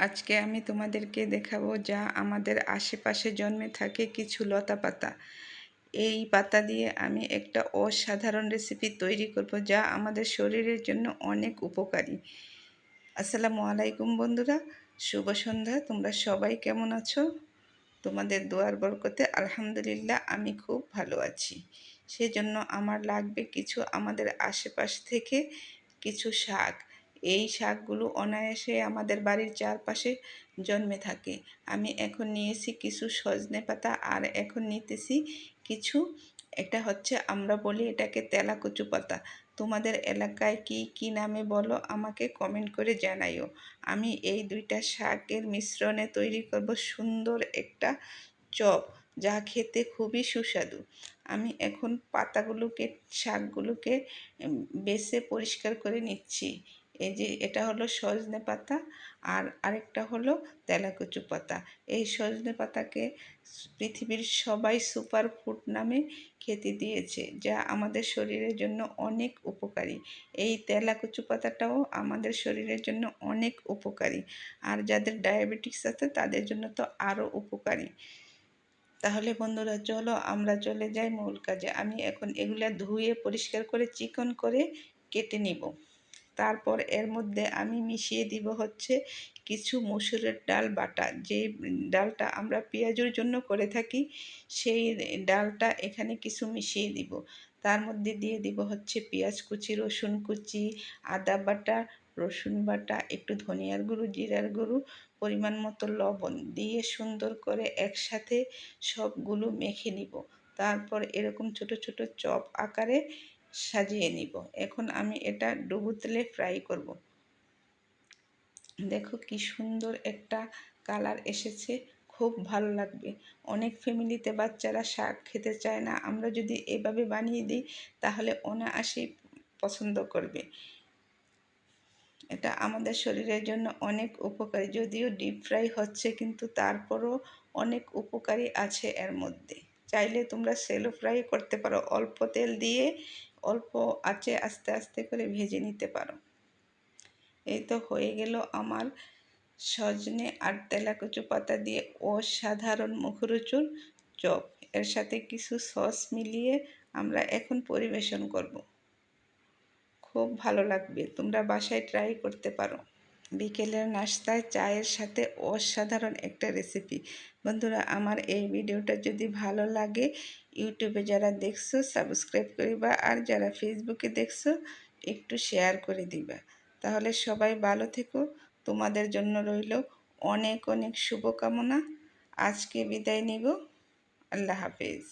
আজকে আমি তোমাদেরকে দেখাবো যা আমাদের আশেপাশে জন্মে থাকে কিছু লতা পাতা। এই পাতা দিয়ে আমি একটা অসাধারণ রেসিপি তৈরি করব যা আমাদের শরীরের জন্য অনেক উপকারী। আসসালামু আলাইকুম বন্ধুরা, শুভ সন্ধ্যা। তোমরা সবাই কেমন আছো? তোমাদের দোয়ার বরকতে আলহামদুলিল্লাহ আমি খুব ভালো আছি। সেজন্য আমার লাগবে কিছু আমাদের আশেপাশ থেকে কিছু শাক। এই শাকগুলো অনায়াসে আমাদের বাড়ির চারপাশে জন্মে থাকে। আমি এখন নিয়েছি কিছু সজনে পাতা, আর এখন নিতেছি কিছু, এটা হচ্ছে আমরা বলি এটাকে তেলাকুচু পাতা। তোমাদের এলাকায় কি কি নামে বলো আমাকে কমেন্ট করে জানাইও। আমি এই দুইটা শাকের মিশ্রণে তৈরি করব সুন্দর একটা চপ, যা খেতে খুবই সুস্বাদু। আমি এখন পাতাগুলোকে, শাকগুলোকে বেছে পরিষ্কার করে নিচ্ছি। এই যে এটা হলো সজনে পাতা, আর আরেকটা হলো তেলাকুচু পাতা। এই সজনে পাতাকে পৃথিবীর সবাই সুপার ফুড নামে খেতে দিয়েছে, যা আমাদের শরীরের জন্য অনেক উপকারী। এই তেলাকুচু পাতাটাও আমাদের শরীরের জন্য অনেক উপকারী, আর যাদের ডায়াবেটিস আছে তাদের জন্য তো আরও উপকারী। তাহলে বন্ধুরা চলো আমরা চলে যাই মূল কাজে। আমি এখন এগুলা ধুয়ে পরিষ্কার করে চিকন করে কেটে নিব। তারপর এর মধ্যে আমি মিশিয়ে দিব হচ্ছে কিছু মসুরের ডাল বাটা। যে ডালটা আমরা পেঁয়াজুর জন্য করে থাকি, সেই ডালটা এখানে কিছু মিশিয়ে দিব। তার মধ্যে দিয়ে দিব হচ্ছে পেঁয়াজ কুচি, রসুন কুচি, আদা বাটা, রসুন বাটা, একটু ধনিয়ার গুঁড়ো, জিরার গুঁড়ো, পরিমাণ মতো লবণ দিয়ে সুন্দর করে একসাথে সবগুলো মেখে নিব। তারপর এরকম ছোট ছোট চপ আকারে সাজিয়ে নিব। এখন আমি এটা ডুবো তেলে ফ্রাই করব। দেখো কি সুন্দর একটা কালার এসেছে, খুব ভালো লাগবে। অনেক ফ্যামিলিতে বাচ্চারা শাক খেতে চায় না, আমরা যদি এভাবে বানিয়ে দিই তাহলে অনায়াসেই পছন্দ করবে। এটা আমাদের শরীরের জন্য অনেক উপকারী, যদিও ডিপ ফ্রাই হচ্ছে, কিন্তু তারপরও অনেক উপকারী আছে এর মধ্যে। চাইলে তোমরা শ্যালো ফ্রাই করতে পারো, অল্প তেল দিয়ে অল্প আঁচে আস্তে আস্তে করে ভেজে নিতে পারো। এই তো হয়ে গেল আমার সজনে আর তেলাকুচু পাতা দিয়ে অসাধারণ মুখরোচক চপ। এর সাথে কিছু সস মিলিয়ে আমরা এখন পরিবেশন করব। খুব ভালো লাগবে, তোমরা বাসায় ট্রাই করতে পারো। বিকেলের নাস্তায় চায়ের সাথে অসাধারণ একটা রেসিপি। বন্ধুরা আমার এই ভিডিওটা যদি ভালো লাগে, ইউটিউবে যারা দেখছো সাবস্ক্রাইব করিবা, আর যারা ফেসবুকে দেখছো একটু শেয়ার করে দিবা। তাহলে সবাই ভালো থেকো। তোমাদের জন্য রইল অনেক অনেক শুভকামনা। আজকে বিদায় নিব। আল্লাহ হাফেজ।